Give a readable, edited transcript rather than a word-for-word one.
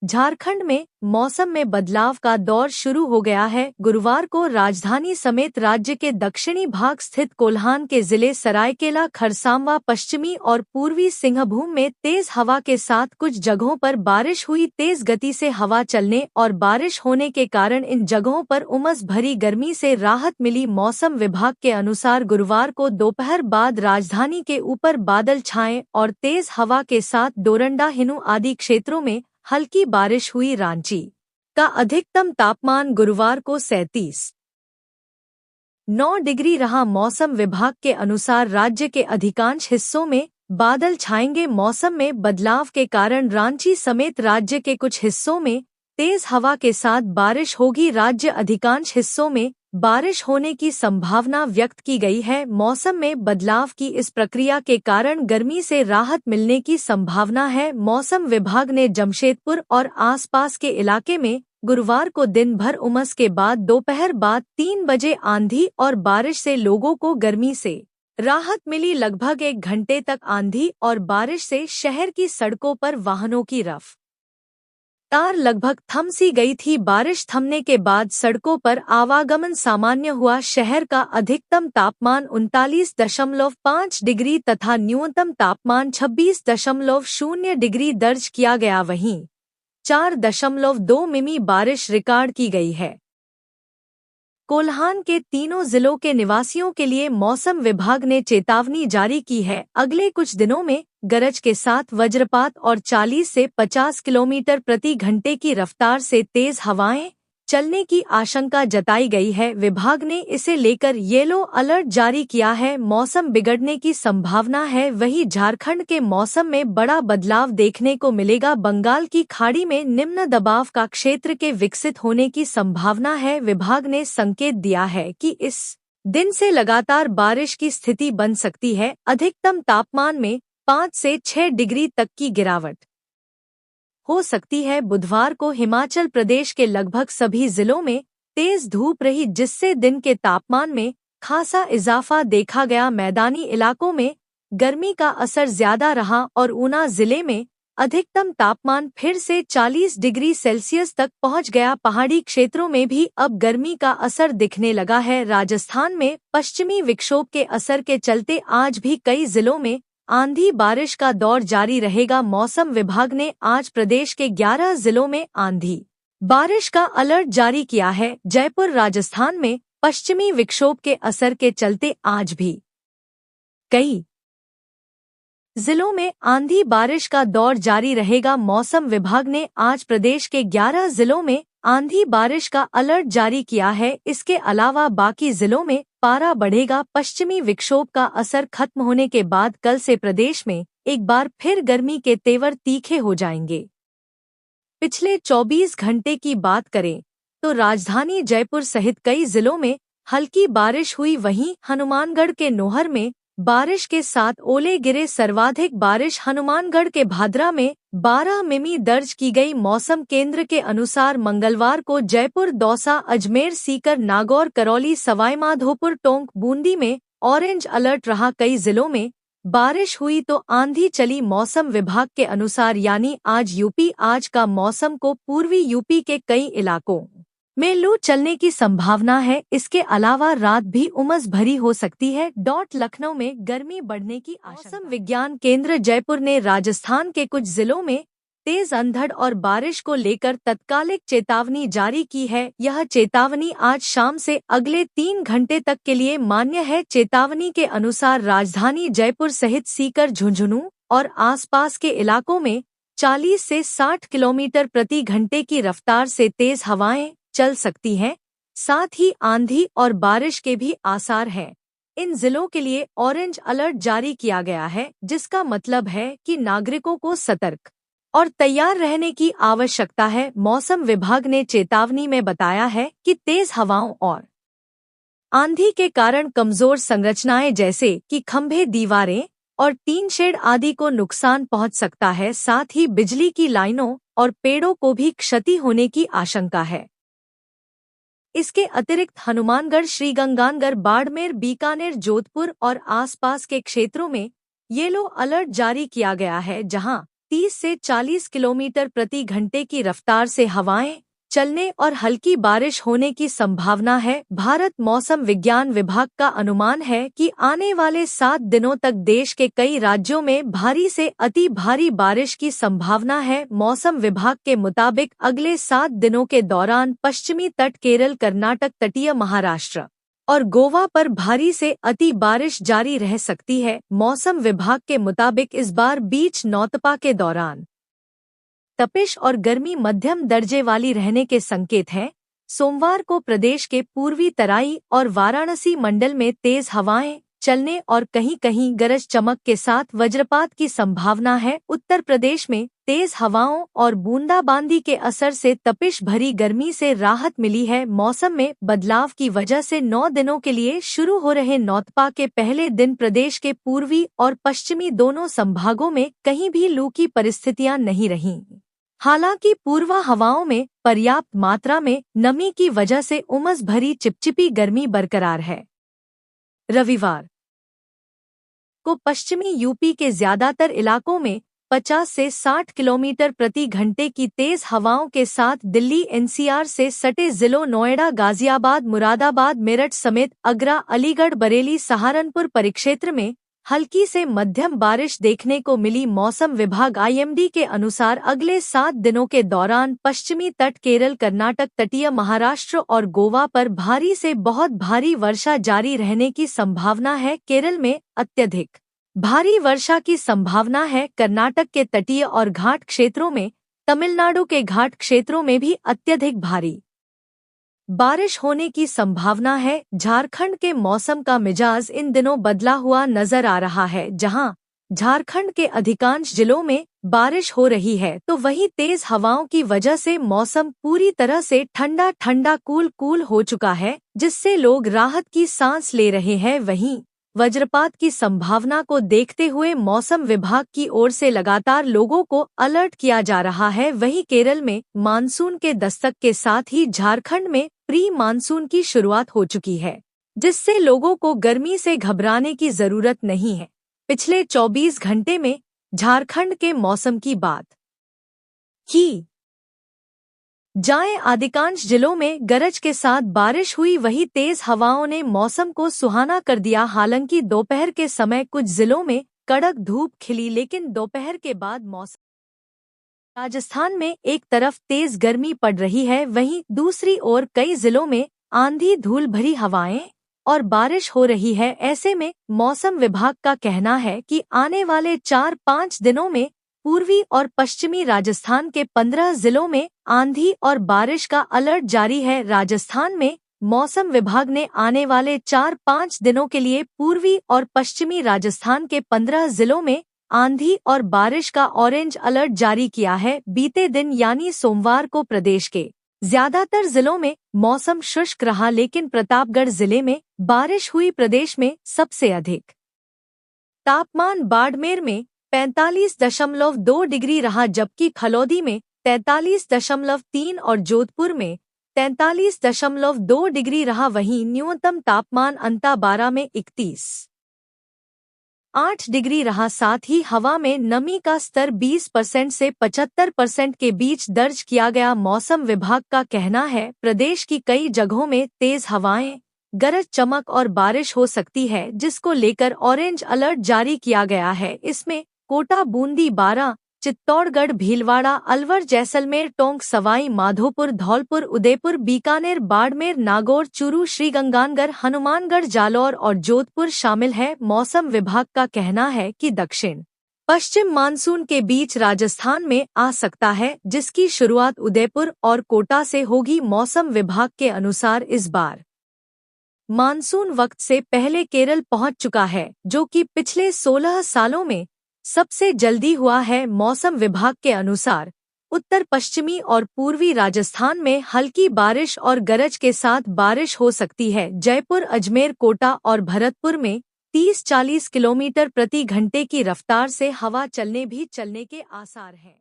झारखंड में मौसम में बदलाव का दौर शुरू हो गया है। गुरुवार को राजधानी समेत राज्य के दक्षिणी भाग स्थित कोल्हान के जिले सरायकेला, खरसांवा, पश्चिमी और पूर्वी सिंहभूम में तेज हवा के साथ कुछ जगहों पर बारिश हुई। तेज गति से हवा चलने और बारिश होने के कारण इन जगहों पर उमस भरी गर्मी से राहत मिली। मौसम विभाग के अनुसार गुरुवार को दोपहर बाद राजधानी के ऊपर बादल छाए और तेज हवा के साथ डोरंडा, हिनू आदि क्षेत्रों में हल्की बारिश हुई। रांची का अधिकतम तापमान गुरुवार को 37.9 डिग्री रहा। मौसम विभाग के अनुसार राज्य के अधिकांश हिस्सों में बादल छाएंगे। मौसम में बदलाव के कारण रांची समेत राज्य के कुछ हिस्सों में तेज हवा के साथ बारिश होगी। राज्य अधिकांश हिस्सों में बारिश होने की संभावना व्यक्त की गई है। मौसम में बदलाव की इस प्रक्रिया के कारण गर्मी से राहत मिलने की संभावना है। मौसम विभाग ने जमशेदपुर और आसपास के इलाके में गुरुवार को दिन भर उमस के बाद दोपहर बाद 3 बजे आंधी और बारिश से लोगों को गर्मी से राहत मिली। लगभग 1 घंटे तक आंधी और बारिश से शहर की सड़कों पर वाहनों की रफ्तार लगभग थम सी गई थी। बारिश थमने के बाद सड़कों पर आवागमन सामान्य हुआ। शहर का अधिकतम तापमान 39.5 डिग्री तथा न्यूनतम तापमान 26.0 डिग्री दर्ज किया गया। वहीं 4.2 मिमी बारिश रिकॉर्ड की गई है। कोल्हान के तीनों जिलों के निवासियों के लिए मौसम विभाग ने चेतावनी जारी की है। अगले कुछ दिनों में गरज के साथ वज्रपात और 40 से 50 किलोमीटर प्रति घंटे की रफ्तार से तेज हवाएं चलने की आशंका जताई गई है। विभाग ने इसे लेकर येलो अलर्ट जारी किया है। मौसम बिगड़ने की संभावना है। वहीं झारखंड के मौसम में बड़ा बदलाव देखने को मिलेगा। बंगाल की खाड़ी में निम्न दबाव का क्षेत्र के विकसित होने की संभावना है। विभाग ने संकेत दिया है कि इस दिन से लगातार बारिश की स्थिति बन सकती है। अधिकतम तापमान में 5 से 6 डिग्री तक की गिरावट हो सकती है। बुधवार को हिमाचल प्रदेश के लगभग सभी जिलों में तेज धूप रही, जिससे दिन के तापमान में खासा इजाफा देखा गया। मैदानी इलाकों में गर्मी का असर ज्यादा रहा और ऊना जिले में अधिकतम तापमान फिर से 40 डिग्री सेल्सियस तक पहुंच गया। पहाड़ी क्षेत्रों में भी अब गर्मी का असर दिखने लगा है। राजस्थान में पश्चिमी विक्षोभ के असर के चलते आज भी कई जिलों में आंधी बारिश का दौर जारी रहेगा। मौसम विभाग ने आज प्रदेश के 11 जिलों में आंधी बारिश का अलर्ट जारी किया है। जयपुर, राजस्थान में पश्चिमी विक्षोभ के असर के चलते आज भी कई जिलों में आंधी बारिश का दौर जारी रहेगा। मौसम विभाग ने आज प्रदेश के 11 जिलों में आंधी बारिश का अलर्ट जारी किया है। इसके अलावा बाकी जिलों में पारा बढ़ेगा। पश्चिमी विक्षोभ का असर खत्म होने के बाद कल से प्रदेश में एक बार फिर गर्मी के तेवर तीखे हो जाएंगे। पिछले 24 घंटे की बात करें तो राजधानी जयपुर सहित कई जिलों में हल्की बारिश हुई। वहीं हनुमानगढ़ के नोहर में बारिश के साथ ओले गिरे। सर्वाधिक बारिश हनुमानगढ़ के भादरा में 12 मिमी दर्ज की गई। मौसम केंद्र के अनुसार मंगलवार को जयपुर, दौसा, अजमेर, सीकर, नागौर, करौली, सवाईमाधोपुर, टोंक, बूंदी में ऑरेंज अलर्ट रहा। कई जिलों में बारिश हुई तो आंधी चली। मौसम विभाग के अनुसार यानी आज का मौसम को पूर्वी यूपी के कई इलाकों में लू चलने की संभावना है। इसके अलावा रात भी उमस भरी हो सकती है। लखनऊ में गर्मी बढ़ने की आशंका। मौसम विज्ञान केंद्र जयपुर ने राजस्थान के कुछ जिलों में तेज अंधड़ और बारिश को लेकर तत्कालिक चेतावनी जारी की है। यह चेतावनी आज शाम से अगले 3 घंटे तक के लिए मान्य है। चेतावनी के अनुसार राजधानी जयपुर सहित सीकर, झुंझुनू और आसपास के इलाकों में 40 से 60 किलोमीटर प्रति घंटे की रफ्तार से तेज हवाएं चल सकती हैं। साथ ही आंधी और बारिश के भी आसार हैं। इन जिलों के लिए ऑरेंज अलर्ट जारी किया गया है, जिसका मतलब है कि नागरिकों को सतर्क और तैयार रहने की आवश्यकता है। मौसम विभाग ने चेतावनी में बताया है कि तेज हवाओं और आंधी के कारण कमजोर संरचनाएं जैसे कि खंभे, दीवारें और टीन शेड आदि को नुकसान पहुंच सकता है। साथ ही बिजली की लाइनों और पेड़ों को भी क्षति होने की आशंका है। इसके अतिरिक्त हनुमानगढ़, श्रीगंगानगर, बाड़मेर, बीकानेर, जोधपुर और आसपास के क्षेत्रों में येलो अलर्ट जारी किया गया है, जहां 30 से 40 किलोमीटर प्रति घंटे की रफ्तार से हवाएं चलने और हल्की बारिश होने की संभावना है। भारत मौसम विज्ञान विभाग का अनुमान है कि आने वाले 7 दिनों तक देश के कई राज्यों में भारी से अति भारी बारिश की संभावना है। मौसम विभाग के मुताबिक अगले 7 दिनों के दौरान पश्चिमी तट केरल, कर्नाटक, तटीय महाराष्ट्र और गोवा पर भारी से अति बारिश जारी रह सकती है। मौसम विभाग के मुताबिक इस बार बीच नौतपा के दौरान तपिश और गर्मी मध्यम दर्जे वाली रहने के संकेत हैं। सोमवार को प्रदेश के पूर्वी तराई और वाराणसी मंडल में तेज हवाएं चलने और कहीं-कहीं गरज चमक के साथ वज्रपात की संभावना है। उत्तर प्रदेश में तेज हवाओं और बूंदाबांदी के असर से तपिश भरी गर्मी से राहत मिली है। मौसम में बदलाव की वजह से 9 दिनों के लिए शुरू हो रहे नौतपा के पहले दिन प्रदेश के पूर्वी और पश्चिमी दोनों संभागों में कहीं भी लू की परिस्थितियां नहीं रहीं। हालांकि पूर्वा हवाओं में पर्याप्त मात्रा में नमी की वजह से उमस भरी चिपचिपी गर्मी बरकरार है। रविवार को पश्चिमी यूपी के ज्यादातर इलाकों में 50 से 60 किलोमीटर प्रति घंटे की तेज हवाओं के साथ दिल्ली एनसीआर से सटे जिलों नोएडा, गाजियाबाद, मुरादाबाद, मेरठ समेत आगरा, अलीगढ़, बरेली, सहारनपुर परिक्षेत्र में हल्की से मध्यम बारिश देखने को मिली। मौसम विभाग आईएमडी के अनुसार अगले 7 दिनों के दौरान पश्चिमी तट केरल, कर्नाटक, तटीय महाराष्ट्र और गोवा पर भारी से बहुत भारी वर्षा जारी रहने की संभावना है। केरल में अत्यधिक भारी वर्षा की संभावना है। कर्नाटक के तटीय और घाट क्षेत्रों में, तमिलनाडु के घाट क्षेत्रों में भी अत्यधिक भारी बारिश होने की संभावना है। झारखंड के मौसम का मिजाज इन दिनों बदला हुआ नजर आ रहा है। जहां झारखंड के अधिकांश जिलों में बारिश हो रही है तो वहीं तेज हवाओं की वजह से मौसम पूरी तरह से ठंडा ठंडा कूल हो चुका है, जिससे लोग राहत की सांस ले रहे हैं। वहीं वज्रपात की संभावना को देखते हुए मौसम विभाग की ओर से लगातार लोगों को अलर्ट किया जा रहा है। वहीं केरल में मानसून के दस्तक के साथ ही झारखंड में प्री मानसून की शुरुआत हो चुकी है, जिससे लोगों को गर्मी से घबराने की जरूरत नहीं है। पिछले 24 घंटे में झारखंड के मौसम की बात की जाए, अधिकांश जिलों में गरज के साथ बारिश हुई। वही तेज हवाओं ने मौसम को सुहाना कर दिया। हालांकि दोपहर के समय कुछ जिलों में कड़क धूप खिली, लेकिन दोपहर के बाद मौसम राजस्थान में एक तरफ तेज गर्मी पड़ रही है, वहीं दूसरी ओर कई जिलों में आंधी, धूल भरी हवाएं और बारिश हो रही है। ऐसे में मौसम विभाग का कहना है कि आने वाले 4-5 दिनों में पूर्वी और पश्चिमी राजस्थान के 15 जिलों में आंधी और बारिश का अलर्ट जारी है। राजस्थान में मौसम विभाग ने आने वाले 4-5 दिनों के लिए पूर्वी और पश्चिमी राजस्थान के 15 जिलों में आंधी और बारिश का ऑरेंज अलर्ट जारी किया है। बीते दिन यानी सोमवार को प्रदेश के ज्यादातर जिलों में मौसम शुष्क रहा, लेकिन प्रतापगढ़ जिले में बारिश हुई। प्रदेश में सबसे अधिक तापमान बाड़मेर में 45.2 डिग्री रहा, जबकि खलौदी में 43.3 और जोधपुर में 43.2 डिग्री रहा। वहीं न्यूनतम तापमान अंताबारा में 31.8 डिग्री रहा। साथ ही हवा में नमी का स्तर 20% से 75% के बीच दर्ज किया गया। मौसम विभाग का कहना है प्रदेश की कई जगहों में तेज हवाएं, गरज चमक और बारिश हो सकती है, जिसको लेकर ऑरेंज अलर्ट जारी किया गया है। इसमें कोटा, बूंदी, बारां, चित्तौड़गढ़, भीलवाड़ा, अलवर, जैसलमेर, टोंक, सवाई माधोपुर, धौलपुर, उदयपुर, बीकानेर, बाड़मेर, नागौर, चूरू, श्रीगंगानगर, हनुमानगढ़, जालौर और जोधपुर शामिल है। मौसम विभाग का कहना है कि दक्षिण पश्चिम मानसून के बीच राजस्थान में आ सकता है, जिसकी शुरुआत उदयपुर और कोटा से होगी। मौसम विभाग के अनुसार इस बार मानसून वक्त से पहले केरल पहुंच चुका है, जो कि पिछले 16 सालों में सबसे जल्दी हुआ है। मौसम विभाग के अनुसार उत्तर पश्चिमी और पूर्वी राजस्थान में हल्की बारिश और गरज के साथ बारिश हो सकती है। जयपुर, अजमेर, कोटा और भरतपुर में 30-40 किलोमीटर प्रति घंटे की रफ्तार से हवा चलने के आसार हैं।